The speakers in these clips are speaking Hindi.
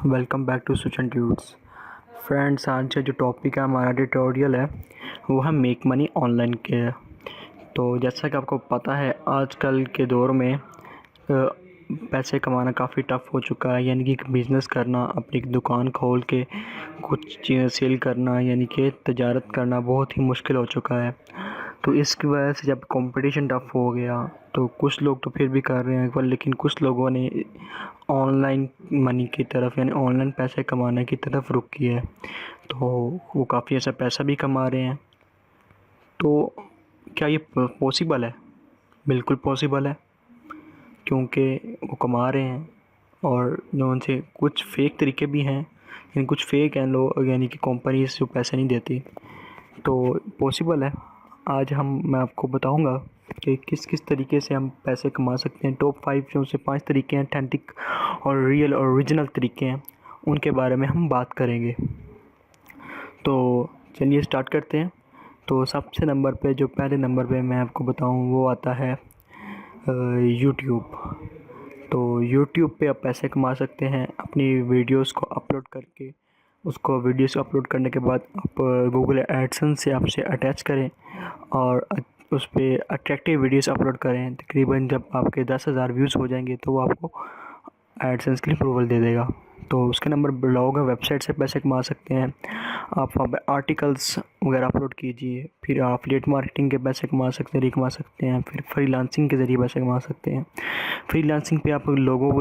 Welcome back to Suchan tuts. Friends, आज का जो टॉपिक है हमारा ट्यूटोरियल है वो है मेक मनी ऑनलाइन के है। तो जैसा कि आपको पता है आजकल के दौर में पैसे कमाना काफ़ी टफ़ हो चुका है। यानी कि एक बिज़नेस करना, अपनी एक दुकान खोल के कुछ चीज़ें सेल करना, यानी कि तजारत करना बहुत ही मुश्किल हो चुका है। तो इसकी वजह से जब कंपटीशन टफ़ हो गया तो कुछ लोग तो फिर भी कर रहे हैं, पर लेकिन कुछ लोगों ने ऑनलाइन मनी की तरफ यानी ऑनलाइन पैसे कमाने की तरफ रुख किया है। तो वो काफ़ी ऐसा पैसा भी कमा रहे हैं। तो क्या ये पॉसिबल है? बिल्कुल पॉसिबल है, क्योंकि वो कमा रहे हैं। और जो उनसे कुछ फ़ेक तरीके भी हैं, यानी कुछ फ़ेक हैं लोग, यानी कि कंपनीज जो पैसे नहीं देती। तो पॉसिबल है। आज मैं आपको बताऊंगा कि किस किस तरीके से हम पैसे कमा सकते हैं। टॉप 5 जो से 5 तरीके हैं, ऑथेंटिक और रियल और ओरिजिनल तरीके हैं, उनके बारे में हम बात करेंगे। तो चलिए स्टार्ट करते हैं। तो सबसे नंबर पे, जो पहले नंबर पे मैं आपको बताऊं, वो आता है यूट्यूब। तो यूट्यूब पे आप पैसे कमा सकते हैं अपनी वीडियोस को अपलोड करके। उसको वीडियोस अपलोड करने के बाद आप गूगल एडसेंस से आपसे अटैच करें और उस पर अट्रैक्टिव वीडियोस अपलोड करें। तकरीबन जब आपके 10,000 व्यूज़ हो जाएंगे तो वो आपको एडसेंस के लिए अप्रूवल दे देगा। तो उसके नंबर ब्लॉग है, वेबसाइट से पैसे कमा सकते हैं आप। वहाँ पर आर्टिकल्स वगैरह अपलोड कीजिए। फिर आप एफिलिएट मार्केटिंग के पैसे कमा सकते हैं। फिर फ्रीलांसिंग के ज़रिए पैसे कमा सकते हैं। फ्रीलांसिंग पे आप लोगों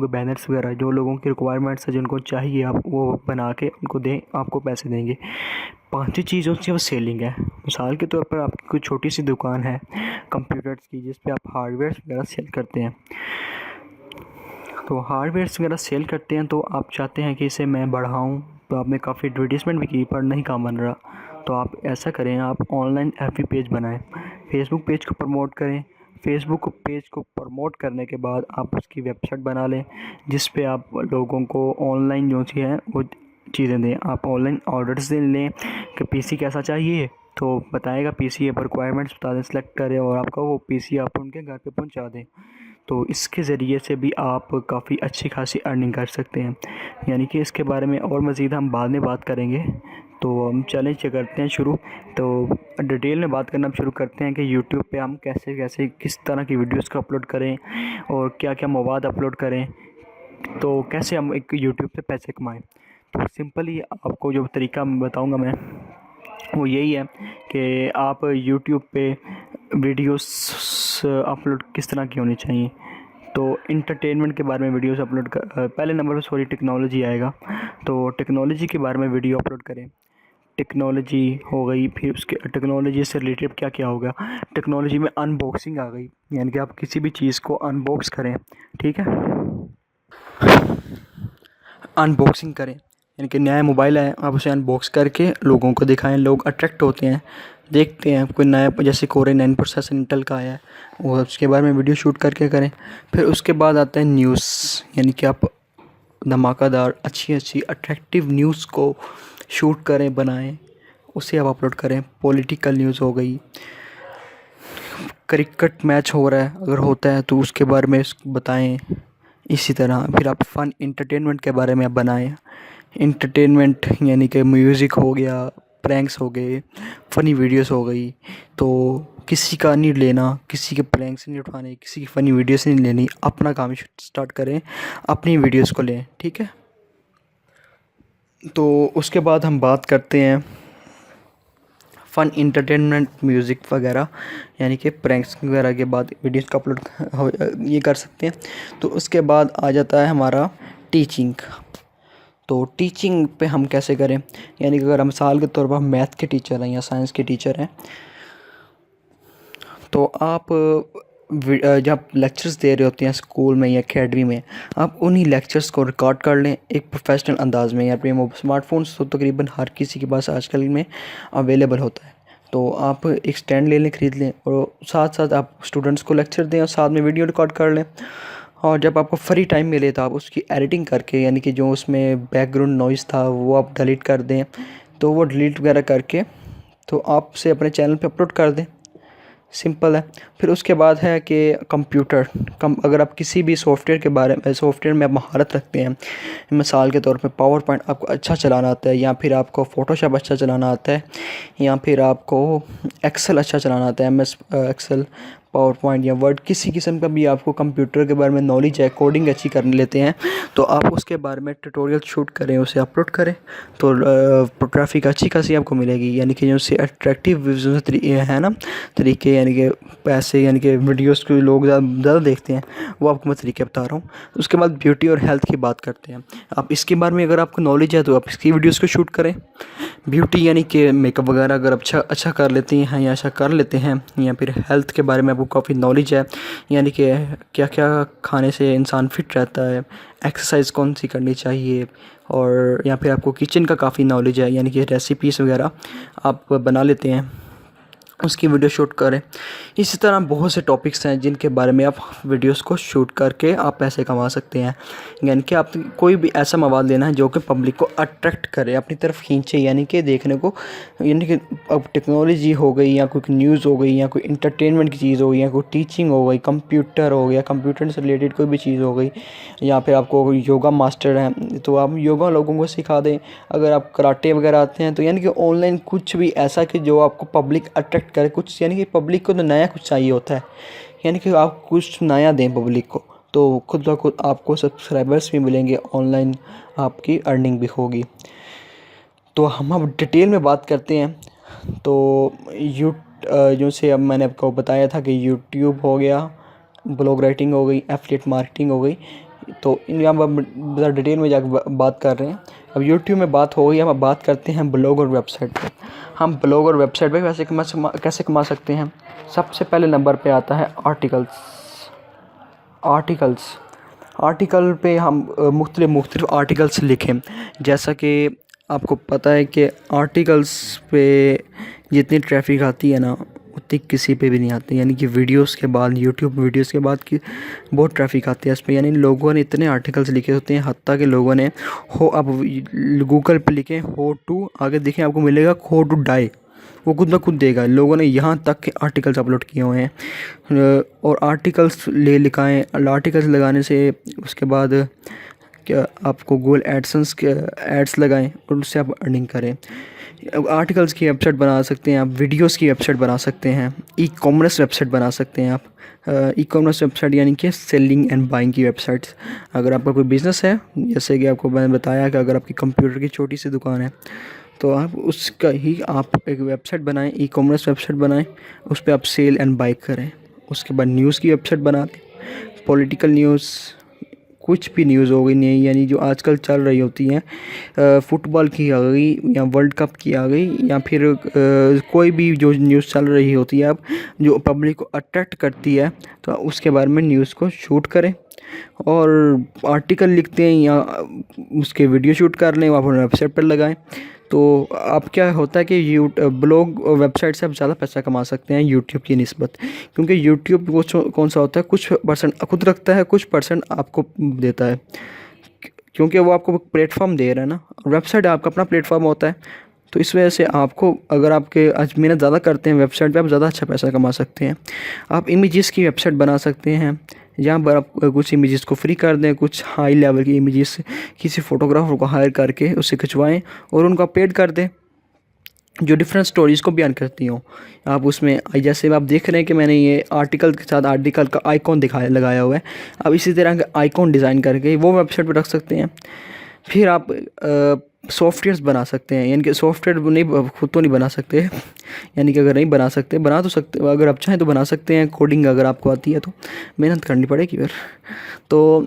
के बैनर्स वगैरह, जो लोगों की रिक्वायरमेंट्स है, जिनको चाहिए, आप वो बना के उनको दें, आपको पैसे देंगे। पांचवी चीज़ होती है वो सेलिंग है। मिसाल के तौर पर आपकी कोई छोटी सी दुकान है कंप्यूटर्स की, जिस पे आप हार्डवेयर वगैरह सेल करते हैं। तो हार्डवेयर्स वगैरह सेल करते हैं, तो आप चाहते हैं कि इसे मैं बढ़ाऊँ, तो आपने काफ़ी एडवर्टीज़मेंट भी की पर नहीं काम बन रहा। तो आप ऐसा करें, आप ऑनलाइन एफबी पेज बनाएं, फेसबुक पेज को प्रमोट करें। फेसबुक पेज को प्रमोट करने के बाद आप उसकी वेबसाइट बना लें, जिस पे आप लोगों को ऑनलाइन जो सी है वो चीज़ें दें। आप ऑनलाइन ऑर्डर्स दे लें कि पीसी कैसा चाहिए, तो बताएगा पीसी है, पर रिक्वायरमेंट्स बता दें, सेलेक्ट करें और आपका वो पीसी आप उनके घर पे पहुंचा दें। तो इसके ज़रिए से भी आप काफ़ी अच्छी खासी अर्निंग कर सकते हैं। यानी कि इसके बारे में और मज़ीद हम बाद में बात करेंगे। तो हम चैलेंज करते हैं शुरू। तो डिटेल में बात करना शुरू करते हैं कि यूट्यूब पे हम कैसे कैसे किस तरह की वीडियोस को अपलोड करें और क्या क्या मवाद अपलोड करें, तो कैसे हम एक यूट्यूब से पैसे कमाएं। तो सिंपली आपको जो तरीका बताऊंगा मैं, वो यही है कि आप यूट्यूब पे वीडियोस अपलोड किस तरह की होनी चाहिए। तो इंटरटेनमेंट के बारे में वीडियोस अपलोड कर, पहले नंबर पर सॉरी टेक्नोलॉजी आएगा। तो टेक्नोलॉजी के बारे में वीडियो अपलोड करें। टेक्नोलॉजी हो गई, फिर उसके टेक्नोलॉजी से रिलेटेड क्या क्या होगा। टेक्नोलॉजी में अनबॉक्सिंग आ गई, यानी कि आप किसी भी चीज़ को अनबॉक्स करें। ठीक है, अनबॉक्सिंग करें, यानी कि नया मोबाइल है, आप उसे अनबॉक्स करके लोगों को दिखाएं। लोग अट्रैक्ट होते हैं, देखते हैं कोई नया, जैसे कोरे 9 प्रोसेसर इंटेल का आया है, वो उसके बारे में वीडियो शूट करके करें। फिर उसके बाद आता है न्यूज़, यानी कि आप धमाकेदार अच्छी अच्छी अट्रैक्टिव न्यूज़ को शूट करें, बनाएं, उसे आप अपलोड करें। पॉलिटिकल न्यूज़ हो गई, क्रिकेट मैच हो रहा है अगर होता है तो उसके बारे में बताएं। इसी तरह फिर आप फ़न इंटरटेनमेंट के बारे में आप बनाएं। इंटरटेनमेंट यानी कि म्यूज़िक हो गया, प्रैंक्स हो गए, फ़नी वीडियोस हो गई। तो किसी का नहीं लेना, किसी के प्रैंक्स नहीं उठाने, किसी की फ़नी वीडियोस नहीं लेनी, अपना काम स्टार्ट करें, अपनी वीडियोस को लें। ठीक है, तो उसके बाद हम बात करते हैं फ़न इंटरटेनमेंट म्यूज़िक वगैरह, यानी कि प्रैंक्स वगैरह के बाद वीडियोस का अपलोड ये कर सकते हैं। तो उसके बाद आ जाता है हमारा टीचिंग। तो टीचिंग पे हम कैसे करें, यानी कि अगर हम मिसाल के तौर पर मैथ के टीचर हैं या साइंस के टीचर हैं, तो आप जब लेक्चर्स दे रहे होते हैं स्कूल में या अकेडमी में, आप उन्हीं लेक्चर्स को रिकॉर्ड कर लें एक प्रोफेशनल अंदाज में। या फिर स्मार्टफोन्स तो तकरीबन हर किसी के पास आजकल में अवेलेबल होता है। तो आप एक स्टैंड ले लें, ख़रीद लें, और साथ साथ आप स्टूडेंट्स को लेक्चर दें और साथ में वीडियो रिकॉर्ड कर लें। और जब आपको फ्री टाइम मिले तो आप उसकी एडिटिंग करके, यानी कि जो उसमें बैकग्राउंड नॉइज़ था वो आप डिलीट कर दें। तो वो डिलीट वगैरह करके तो आप उसे अपने चैनल पे अपलोड कर दें। सिंपल है। फिर उसके बाद है कि कंप्यूटर अगर आप किसी भी सॉफ्टवेयर में आप महारत रखते हैं, मिसाल के तौर पे पावर पॉइंट आपको अच्छा चलाना आता है, या फिर आपको फ़ोटोशॉप अच्छा चलाना आता है, या फिर आपको एक्सेल अच्छा चलाना आता है, MS एक्सेल, पावर पॉइंट या वर्ड, किसी किस्म का भी आपको कंप्यूटर के बारे में नॉलेज है, कोडिंग अच्छी कर लेते हैं, तो आप उसके बारे में ट्यूटोरियल शूट करें, उसे अपलोड करें, तो ट्रैफिक अच्छी खासी आपको मिलेगी। यानी कि जो उससे अट्रैक्टिव है ना तरीके, यानी कि पैसे, यानी कि वीडियोस को लोग ज़्यादा देखते हैं, वो आपको मैं तरीके बता रहा हूँ। उसके बाद ब्यूटी और हेल्थ की बात करते हैं। आप इसके बारे में अगर आपको नॉलेज है तो आप इसकी वीडियोस को शूट करें। ब्यूटी यानी कि मेकअप वगैरह अगर अच्छा कर लेती हैं या अच्छा कर लेते हैं, या फिर हेल्थ के बारे में आपको काफ़ी नॉलेज है, यानी कि क्या क्या खाने से इंसान फिट रहता है, एक्सरसाइज कौन सी करनी चाहिए, और या फिर आपको किचन का काफ़ी नॉलेज है, यानी कि रेसिपीज़ वगैरह आप बना लेते हैं, उसकी वीडियो शूट करें। इसी तरह बहुत से टॉपिक्स हैं जिनके बारे में आप वीडियोस को शूट करके आप पैसे कमा सकते हैं। यानी कि आप कोई भी ऐसा मवाद लेना है जो कि पब्लिक को अट्रैक्ट करे, अपनी तरफ खींचे, यानी कि देखने को, यानी कि अब टेक्नोलॉजी हो गई, या कोई न्यूज़ हो गई, या कोई इंटरटेनमेंट की चीज़ हो गई, या कोई टीचिंग हो गई, कंप्यूटर हो गया, कंप्यूटर से रिलेटेड कोई भी चीज़ हो गई, या फिर आपको योगा मास्टर हैं तो आप योगा लोगों को सिखा दें। अगर आप कराटे वगैरह आते हैं तो यानी कि ऑनलाइन कुछ भी ऐसा कि जो आपको पब्लिक अट्रैक्ट करे कुछ, यानी कि पब्लिक को तो नया कुछ चाहिए होता है, यानी कि आप कुछ नया दें पब्लिक को, तो खुद ब खुद आपको सब्सक्राइबर्स भी मिलेंगे, ऑनलाइन आपकी अर्निंग भी होगी। तो हम अब डिटेल में बात करते हैं। तो जो से अब मैंने आपको बताया था कि यूट्यूब हो गया, ब्लॉग राइटिंग हो गई, एफिलिएट मार्केटिंग हो गई, तो इन यहाँ पर डिटेल में जाकर बात कर रहे हैं। अब यूट्यूब में बात हो गई, अब बात करते हैं ब्लॉग और वेबसाइट पे। हम ब्लॉग और वेबसाइट पे कैसे कमा सकते हैं। सबसे पहले नंबर पे आता है आर्टिकल पे हम मुख्तलिफ आर्टिकल्स लिखें। जैसा कि आपको पता है कि आर्टिकल्स पे जितनी ट्रैफिक आती है ना, उतनी किसी पे भी नहीं आती। यानी कि वीडियोस के बाद, यूट्यूब वीडियोस के बाद की बहुत ट्रैफिक आती है इस पर। यानी लोगों ने इतने आर्टिकल्स लिखे होते हैं, हत्ता कि लोगों ने अब गूगल पे लिखें हाउ टू, आगे देखें आपको मिलेगा हाउ टू डाई, वो खुद ब खुद देगा। लोगों ने यहाँ तक के आर्टिकल्स अपलोड किए हुए हैं। और आर्टिकल्स लिखाएँ, आर्टिकल्स लगाने से उसके बाद क्या आपको गूगल एडसेंस के एड्स लगाएं और उससे आप अर्निंग करें। आर्टिकल्स की वेबसाइट बना सकते हैं आप, वीडियोस की वेबसाइट बना सकते हैं, ई कॉमर्स वेबसाइट बना सकते हैं आप। ई कॉमर्स वेबसाइट यानी कि सेलिंग एंड बाइंग की वेबसाइट्स। अगर आपका कोई बिज़नेस है, जैसे कि आपको मैंने बताया कि अगर आपकी कंप्यूटर की छोटी सी दुकान है, तो आप उसका ही आप एक वेबसाइट बनाएं, ई कॉमर्स वेबसाइट बनाएं, उस पर आप सेल एंड बाई करें। उसके बाद न्यूज़ की वेबसाइट बना दें, पॉलिटिकल न्यूज़, कुछ भी न्यूज़ हो गई नहीं, यानी जो आजकल चल रही होती हैं, फुटबॉल की आ गई, या वर्ल्ड कप की आ गई, या फिर कोई भी जो न्यूज़ चल रही होती है अब जो पब्लिक को अट्रैक्ट करती है, तो उसके बारे में न्यूज़ को शूट करें। और आर्टिकल लिखते हैं या उसके वीडियो शूट कर लें, आप अपने वेबसाइट पर लगाएं। तो अब क्या होता है कि ब्लॉग और वेबसाइट से आप ज़्यादा पैसा कमा सकते हैं यूट्यूब की निस्बत। क्योंकि यूट्यूब कौन सा होता है, कुछ परसेंट खुद रखता है, कुछ परसेंट आपको देता है, क्योंकि वो आपको प्लेटफॉर्म दे रहा है ना। वेबसाइट आपका अपना प्लेटफॉर्म होता है, तो इस वजह से आपको, अगर आपके आज मेहनत ज़्यादा करते हैं वेबसाइट पे, आप ज़्यादा अच्छा पैसा कमा सकते हैं। आप इमेजेस की वेबसाइट बना सकते हैं, जहाँ पर आप कुछ इमेजेस को फ्री कर दें, कुछ हाई लेवल की इमेजेस किसी फ़ोटोग्राफर को हायर करके उससे खिंचवाएँ और उनको पेड कर दें, जो डिफरेंट स्टोरीज़ को बयान करती हों। आप उसमें, जैसे आप देख रहे हैं कि मैंने ये आर्टिकल के साथ आर्टिकल का आइकॉन लगाया हुआ है, आप इसी तरह का आइकॉन डिज़ाइन करके वो वेबसाइट पर रख सकते हैं। फिर आप सॉफ्टवेयर्स बना सकते हैं, यानी कि सॉफ्टवेयर नहीं, खुद तो नहीं बना सकते, यानी कि अगर नहीं बना सकते, बना तो सकते, अगर आप चाहें तो बना सकते हैं। कोडिंग अगर आपको आती है तो मेहनत करनी पड़ेगी फिर। तो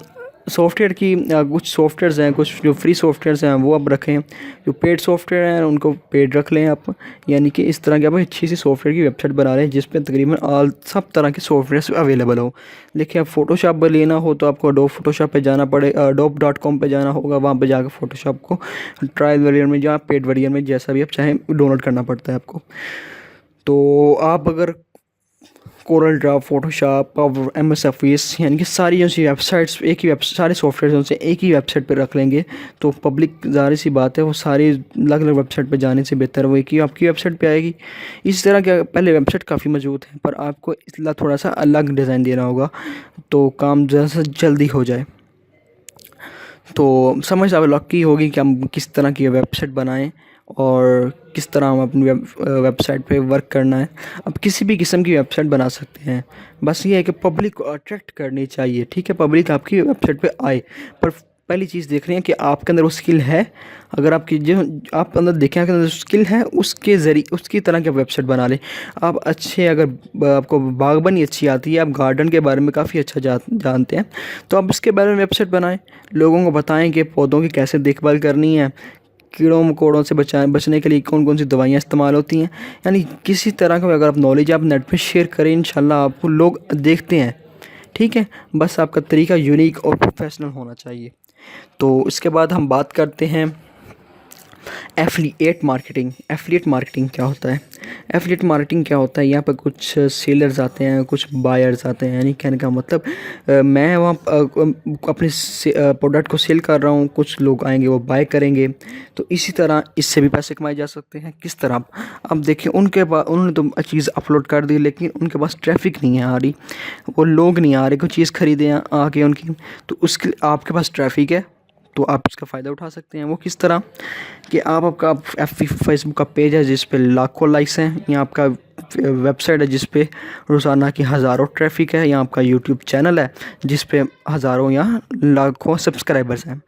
सॉफ्टवेयर की कुछ सॉफ्टवेयर्स हैं, कुछ जो फ्री सॉफ्टवेयर्स हैं वो आप रखें, जो पेड सॉफ्टवेयर हैं उनको पेड रख लें आप। यानी कि इस तरह की आप अच्छी सी सॉफ्टवेयर की वेबसाइट बना लें जिस पे तकरीबन सब तरह के सॉफ्टवेयर अवेलेबल हो। देखिए, आप फ़ोटोशॉप लेना हो तो आपको अडोब फोटोशॉप पे जाना पड़े, adobe.com पे जाना होगा, वहाँ पे जाकर फ़ोटोशॉप को ट्रायल वेरिएंट में या पेड वेरिएंट में, जैसा भी आप चाहें, डाउनलोड करना पड़ता है आपको। तो आप अगर Corel Draw, Photoshop, power, MS office, यानी कि सारी ऐसी वेबसाइट्स एक ही सारे सॉफ्टवेयर उनसे एक ही वेबसाइट पर रख लेंगे तो पब्लिक ज़ाहिर सी बात है वो सारी अलग अलग वेबसाइट पर जाने से बेहतर वो एक ही आपकी वेबसाइट पे आएगी। इस तरह क्या पहले वेबसाइट काफ़ी मजबूत है पर आपको इसला थोड़ा सा अलग डिज़ाइन देना होगा तो काम ज़रा जल्दी हो जाए। तो समझ अब लॉक की होगी कि हम किस तरह की वेबसाइट बनाएं और किस तरह हम अपनी वेबसाइट पे वर्क करना है। अब किसी भी किस्म की वेबसाइट बना सकते हैं, बस ये है कि पब्लिक को अट्रैक्ट करनी चाहिए, ठीक है, पब्लिक आपकी वेबसाइट पे आए। पर पहली चीज़ देख रही है कि आपके अंदर वो स्किल है। अगर आपकी जो आप अंदर देखें आपके अंदर स्किल है उसके ज़रिए उसकी तरह की वेबसाइट बना लें। आप अच्छे अगर आपको बागबानी अच्छी आती है, आप गार्डन के बारे में काफ़ी अच्छा जानते हैं तो आप इसके बारे में वेबसाइट बनाएं, लोगों को बताएं कि पौधों की कैसे देखभाल करनी है, कीड़ों मकोड़ों से बचने के लिए कौन कौन सी दवाइयाँ इस्तेमाल होती हैं। यानी किसी तरह का अगर आप नॉलेज आप नेट पे शेयर करें इंशाल्लाह आपको लोग देखते हैं, ठीक है। बस आपका तरीका यूनिक और प्रोफेशनल होना चाहिए। तो इसके बाद हम बात करते हैं एफिलिएट मार्केटिंग। एफिलिएट मार्केटिंग क्या होता है? एफिलिएट मार्केटिंग क्या होता है? यहाँ पर कुछ सेलर्स आते हैं, कुछ बायर्स आते हैं, यानी कहने का मतलब मैं वहाँ अपने प्रोडक्ट को सेल कर रहा हूँ, कुछ लोग आएंगे वो बाय करेंगे। तो इसी तरह इससे भी पैसे कमाए जा सकते हैं। किस तरह? अब देखिए उनके पास उन्होंने तो चीज़ अपलोड कर दी लेकिन उनके पास ट्रैफिक नहीं है आ रही, वो लोग नहीं आ रहे कोई चीज़ खरीदे आके उनकी, तो उसके आपके पास ट्रैफिक है तो आप इसका फ़ायदा उठा सकते हैं। वो किस तरह कि आपका फेसबुक का पेज है जिस पे लाखों लाइक्स हैं, या आपका वेबसाइट है जिस पे रोज़ाना की हज़ारों ट्रैफिक है, या आपका यूट्यूब चैनल है जिस पे हज़ारों या लाखों सब्सक्राइबर्स हैं।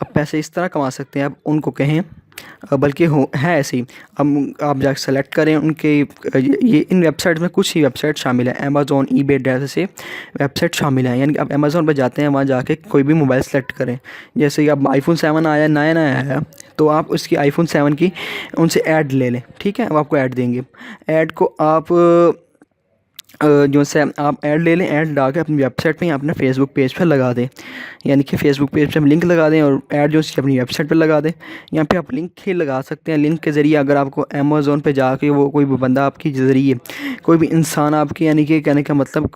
अब पैसे इस तरह कमा सकते हैं, आप उनको कहें बल्कि हो है ऐसे ही। अब आप जाकर सेलेक्ट करें उनके ये इन वेबसाइट में कुछ ही वेबसाइट शामिल है, अमेज़ॉन, ईबे जैसे वेबसाइट शामिल है। यानी कि आप अमेज़ॉन पर जाते हैं, वहाँ जाके कोई भी मोबाइल सेलेक्ट करें, जैसे कि अब iPhone 7 आया नया नया आया तो आप उसकी iPhone 7 की उनसे ऐड ले लें, ठीक है, अब आपको ऐड देंगे। ऐड को आप जो से आप ऐड ले लें, ऐड डाल के अपनी वेबसाइट पे या अपने फेसबुक पेज पे लगा दें, यानी कि फेसबुक पेज पे हम लिंक लगा दें और ऐड जो उसकी अपनी वेबसाइट पे लगा दें। यहाँ पे आप लिंक ही लगा सकते हैं, लिंक के ज़रिए अगर आपको अमेज़ॉन पे जाके वो कोई भी बंदा आपकी ज़रिए कोई भी इंसान आपकी, यानी कि कहने का मतलब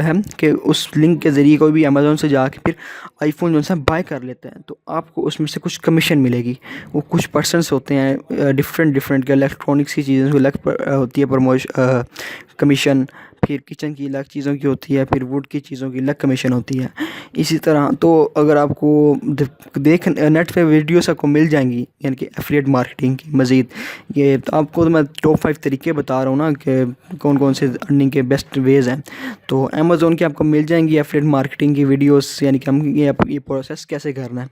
है कि उस लिंक के ज़रिए कोई भी अमेज़ॉन से जाके फिर आईफोन जो है बाय कर लेते हैं तो आपको उसमें से कुछ कमीशन मिलेगी। वो कुछ पर्सनस होते हैं डिफरेंट के इलेक्ट्रॉनिक्स की चीज़ों की अलग होती है प्रमोशन कमीशन, फिर किचन की अलग चीज़ों की होती है, फिर वुड की चीज़ों की अलग कमीशन होती है। इसी तरह तो अगर आपको देख नेट पे वीडियोस आपको मिल जाएंगी यानी कि एफिलिएट मार्केटिंग की मज़ीद, ये तो आपको तो मैं टॉप 5 तरीके बता रहा हूँ ना कि कौन कौन से अर्निंग के बेस्ट वेज़ हैं। तो अमेज़ॉन की आपको मिल जाएंगी एफिलिएट मार्केटिंग की वीडियोस, यानी कि हम ये प्रोसेस कैसे करना है।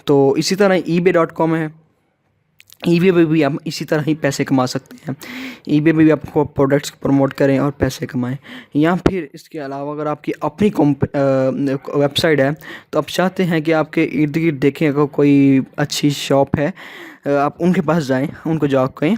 तो इसी तरह eBay.com है, ईबे पे भी आप इसी तरह ही पैसे कमा सकते हैं। ईबे पे भी आपको प्रोडक्ट्स प्रमोट करें और पैसे कमाएं। या फिर इसके अलावा अगर आपकी अपनी वेबसाइट है तो आप चाहते हैं कि आपके इर्द गिर्द देखें अगर कोई अच्छी शॉप है, आप उनके पास जाएं, उनको जाकर कहें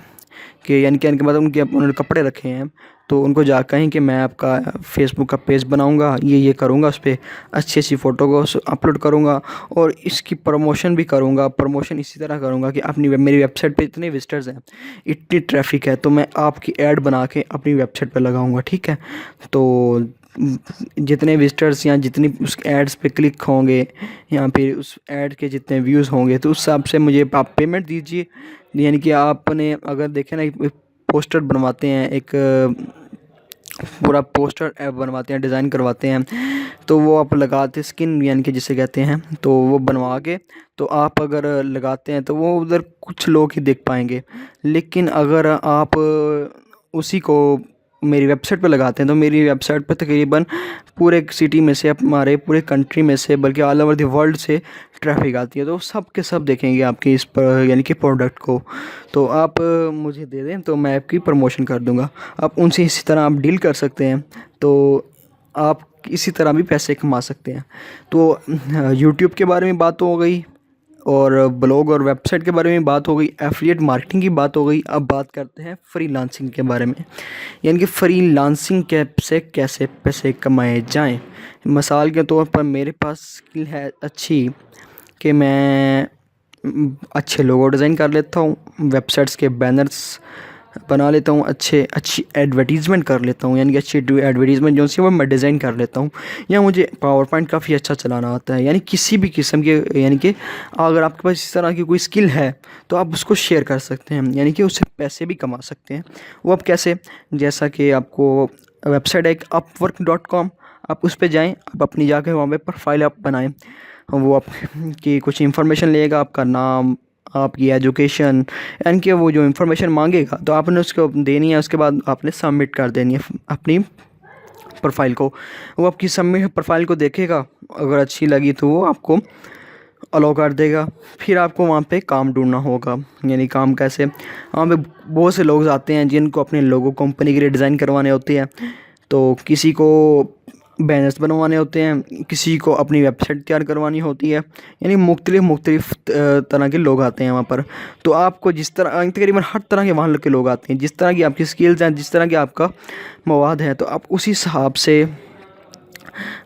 कि यानी कि इनके मतलब उन्होंने कपड़े रखे हैं तो उनको जा कहें कि मैं आपका फेसबुक का पेज बनाऊंगा, ये करूंगा, उस पर अच्छी अच्छी फ़ोटो को अपलोड करूंगा और इसकी प्रमोशन भी करूंगा। प्रमोशन इसी तरह करूंगा कि अपनी मेरी वेबसाइट पे इतने विजिटर्स हैं, इतनी ट्रैफिक है, तो मैं आपकी ऐड बना के अपनी वेबसाइट पे लगाऊंगा, ठीक है। तो जितने विजिटर्स या जितनी उस एड्स पे क्लिक होंगे या फिर उस ऐड के जितने व्यूज़ होंगे तो उस हिसाब से मुझे आप पेमेंट दीजिए। यानी कि आपने अगर देखें ना एक पोस्टर बनवाते हैं, एक पूरा पोस्टर ऐप बनवाते हैं, डिज़ाइन करवाते हैं, तो वो आप लगाते स्किन यानी कि जिसे कहते हैं, तो वो बनवा के तो आप अगर लगाते हैं तो वो उधर कुछ लोग ही देख पाएंगे। लेकिन अगर आप उसी को मेरी वेबसाइट पे लगाते हैं तो मेरी वेबसाइट पे तकरीबन पूरे सिटी में से, हमारे पूरे कंट्री में से, बल्कि ऑल ओवर द वर्ल्ड से ट्रैफिक आती है, तो सब के सब देखेंगे आपके इस पर यानी कि प्रोडक्ट को। तो आप मुझे दे दें तो मैं आपकी प्रमोशन कर दूंगा। आप उनसे इसी तरह आप डील कर सकते हैं, तो आप इसी तरह भी पैसे कमा सकते हैं। तो यूट्यूब के बारे में बात हो गई और ब्लॉग और वेबसाइट के बारे में बात हो गई, एफिलिएट मार्केटिंग की बात हो गई। अब बात करते हैं फ्रीलांसिंग के बारे में, यानी कि फ्रीलांसिंग से कैसे पैसे कमाए जाएं। मिसाल के तौर पर मेरे पास स्किल है अच्छी कि मैं अच्छे लोगो डिज़ाइन कर लेता हूँ, वेबसाइट्स के बैनर्स बना लेता हूँ, अच्छी एडवर्टीज़मेंट कर लेता हूँ, यानी कि अच्छी एडवर्टीज़मेंट जो सी वो मैं डिज़ाइन कर लेता हूँ। या मुझे पावर पॉइंट काफ़ी अच्छा चलाना आता है, यानी किसी भी किस्म के, यानी कि अगर आपके पास इस तरह की कोई स्किल है तो आप उसको शेयर कर सकते हैं, यानी कि उससे पैसे भी कमा सकते हैं। वो आप कैसे, जैसा कि आपको वेबसाइट है एक upwork.com, आप उस पर जाएँ, आप अपनी जाके वहाँ पे प्रोफाइल आप बनाएँ। वो आपकी कुछ इन्फॉर्मेशन लेगा, आपका नाम, आपकी एजुकेशन, यानी कि वो जो इन्फॉर्मेशन मांगेगा तो आपने उसको देनी है। उसके बाद आपने सबमिट कर देनी है अपनी प्रोफाइल को। वो आपकी सबमिट प्रोफाइल को देखेगा, अगर अच्छी लगी तो वो आपको अलाउ कर देगा। फिर आपको वहाँ पे काम ढूंढना होगा, यानी काम कैसे, वहाँ पे बहुत से लोग आते हैं जिनको अपने लोगो कंपनी के लिए डिज़ाइन करवाने होते हैं, तो किसी को बैनर्स बनवाने होते हैं, किसी को अपनी वेबसाइट तैयार करवानी होती है, यानी मुख्तलिफ तरह के लोग आते हैं वहाँ पर। तो आपको जिस तरह, तकरीबन हर तरह के वहाँ के लोग आते हैं, जिस तरह की आपकी स्किल्स हैं, जिस तरह की आपका मवाद है, तो आप उसी हिसाब से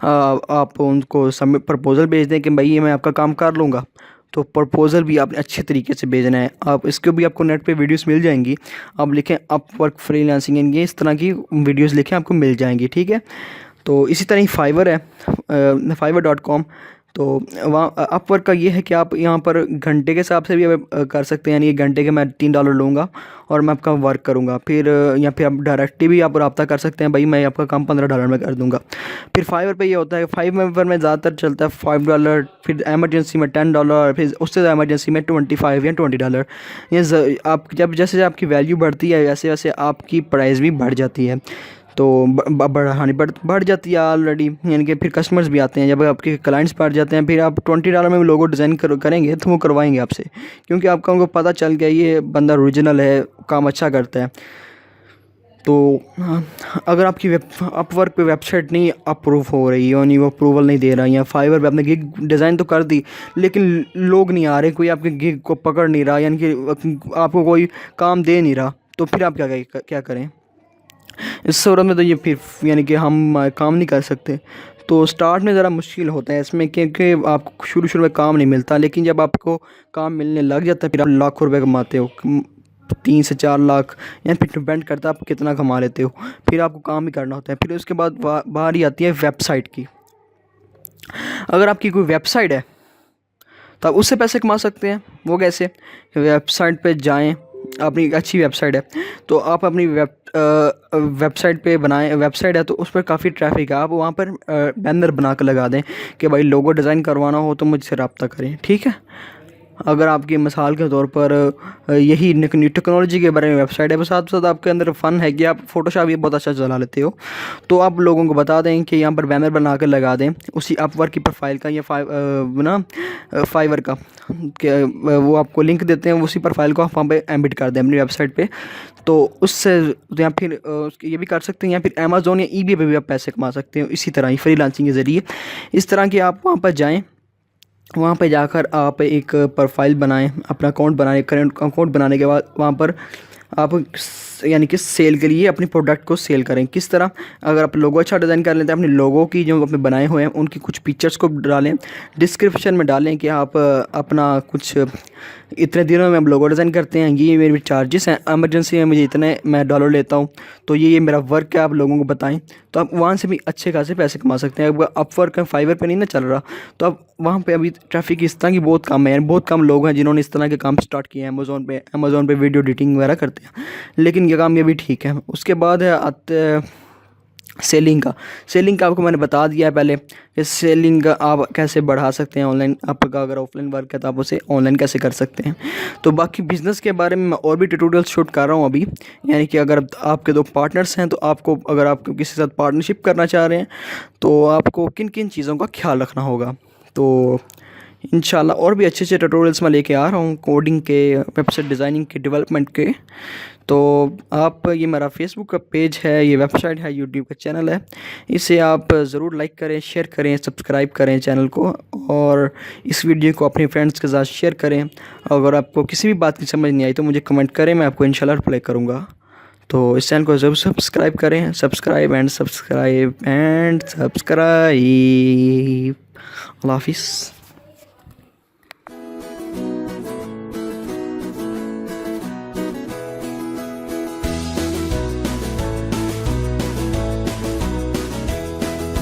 आप उनको सबमिट प्रपोज़ल भेज दें कि भाई ये मैं आपका काम कर लूँगा। तो प्रपोज़ल भी आपने अच्छे तरीके से भेजना है। आप इसके भी आपको नेट पे वीडियोस मिल जाएंगी, आप लिखें अपवर्क फ्रीलांसिंग, यानी इस तरह की वीडियोस लिखें, आपको मिल जाएंगी, ठीक है। तो इसी तरह ही फाइवर है, fiverr.com। तो वहाँ अपवर्क का ये है कि आप यहाँ पर घंटे के हिसाब से भी कर सकते हैं, यानी कि घंटे के मैं $3 लूँगा और मैं आपका वर्क करूँगा। फिर या फिर आप डायरेक्टली भी आप रब्ता कर सकते हैं, भाई मैं आपका काम $15 में कर दूँगा। फिर फाइवर पे ये होता है, फाइवर में ज़्यादातर चलता है $5, फिर एमरजेंसी में $10, फिर उससे ज़्यादा एमरजेंसी में 25 या $20। ये आप जब जैसे आपकी वैल्यू बढ़ती है वैसे वैसे आपकी प्राइस भी बढ़ जाती है, तो बढ़ जाती है ऑलरेडी, यानी कि फिर कस्टमर्स भी आते हैं। जब आपके क्लाइंट्स बढ़ जाते हैं, फिर आप $20 में भी लोगो डिज़ाइन करेंगे तो वो करवाएंगे आपसे, क्योंकि आपका उनको पता चल गया ये बंदा ओरिजिनल है, काम अच्छा करता है। तो अगर आपकी अपवर्क पे वेबसाइट नहीं अप्रूव हो रही है, यानी वो अप्रूवल नहीं दे रहा, या फाइवर पे आपने गिग डिज़ाइन तो कर दी लेकिन लोग नहीं आ रहे, कोई आपके गिग को पकड़ नहीं रहा, यानी कि आपको कोई काम दे नहीं रहा, तो फिर आप क्या करें इस सूरत में। तो ये फिर यानी कि हम काम नहीं कर सकते। तो स्टार्ट में ज़रा मुश्किल होता है इसमें, क्योंकि आपको शुरू में काम नहीं मिलता, लेकिन जब आपको काम मिलने लग जाता है फिर आप लाखों रुपए कमाते हो, 3 से 4 लाख, या फिर डिपेंड करता है आप कितना कमा लेते हो। फिर आपको काम ही करना होता है। फिर उसके बाद बारी आती है वेबसाइट की। अगर आपकी कोई वेबसाइट है तो आप उससे पैसे कमा सकते हैं। वो कैसे, वेबसाइट पे जाएं, अपनी अच्छी वेबसाइट है तो आप अपनी वेबसाइट पे बनाएं। वेबसाइट है तो उस पर काफ़ी ट्रैफिक है, आप वहाँ पर बैनर बना कर लगा दें कि भाई लोगो डिज़ाइन करवाना हो तो मुझसे रब्ता करें, ठीक है। अगर आपकी मिसाल के तौर पर यही न्यू टेक्नोलॉजी के बारे में वेबसाइट है, बस साथ साथ आपके अंदर फ़न है कि आप फ़ोटोशॉप ये बहुत अच्छा चला लेते हो, तो आप लोगों को बता दें कि यहाँ पर बैनर बना कर लगा दें उसी अपवर्क की प्रोफाइल का, या फाइवर का, वो आपको लिंक देते हैं, उसी प्रोफाइल को आप वहाँ पे एम्बिट कर दें अपनी वेबसाइट पे। तो उससे, या फिर ये भी कर सकते हैं, या फिर अमेज़ोन या ईबे पे भी आप पैसे कमा सकते हो इसी तरह ही फ्रीलांसिंग के ज़रिए। इस तरह कि आप वहाँ पर जाएँ, वहाँ पे जाकर आप एक प्रोफाइल बनाएं, अपना अकाउंट बनाएं। करंट अकाउंट बनाने के बाद वहाँ पर आप यानी कि सेल के लिए अपने प्रोडक्ट को सेल करें। किस तरह, अगर आप लोगो अच्छा डिज़ाइन कर लेते हैं, अपने लोगों की जो अपने बनाए हुए हैं उनकी कुछ पिक्चर्स को डालें, डिस्क्रिप्शन में डालें कि आप अपना कुछ इतने दिनों में हम लोगो डिज़ाइन करते हैं, ये मेरे चार्जेस हैं, एमरजेंसी में मुझे इतने मैं डॉलर लेता हूँ, तो ये मेरा वर्क है, आप लोगों को बताएं। तो आप वहाँ से भी अच्छे खासे पैसे कमा सकते हैं। अगर अपवर्क फाइवर पे नहीं ना चल रहा तो आप वहाँ पे अभी ट्रैफिक इस तरह की बहुत कम है, यानी बहुत कम लोग हैं जिन्होंने इस तरह के काम स्टार्ट किए हैं। अमेज़ोन पे वीडियो एडिटिंग वगैरह करते हैं, लेकिन ये काम ये भी ठीक है। उसके बाद है आते सेलिंग का आपको मैंने बता दिया है पहले। इस सेलिंग आप कैसे बढ़ा सकते हैं ऑनलाइन, आपका अगर ऑफलाइन वर्क है तो आप उसे ऑनलाइन कैसे कर सकते हैं। तो बाकी बिज़नेस के बारे में मैं और भी ट्यूटोरियल शूट कर रहा हूँ अभी, यानी कि अगर आपके 2 पार्टनर्स हैं तो आपको, अगर आप किसी के साथ पार्टनरशिप करना चाह रहे हैं तो आपको किन किन चीज़ों का ख्याल रखना होगा। तो इंशाल्लाह और भी अच्छे ट्यूटोरियल्स मैं लेके आ रहा हूँ, कोडिंग के, वेबसाइट डिज़ाइनिंग के, डेवलपमेंट के। तो आप, ये मेरा फेसबुक का पेज है, ये वेबसाइट है, यूट्यूब का चैनल है, इसे आप ज़रूर लाइक करें, शेयर करें, सब्सक्राइब करें चैनल को, और इस वीडियो को अपने फ्रेंड्स के साथ शेयर करें। अगर आपको किसी भी बात की समझ नहीं आई तो मुझे कमेंट करें, मैं आपको इंशाल्लाह रिप्लाई करूँगा। तो इस चैनल को ज़रूर सब्सक्राइब करें, सब्सक्राइब एंड सब्सक्राइब। अल्लाह हाफिज़।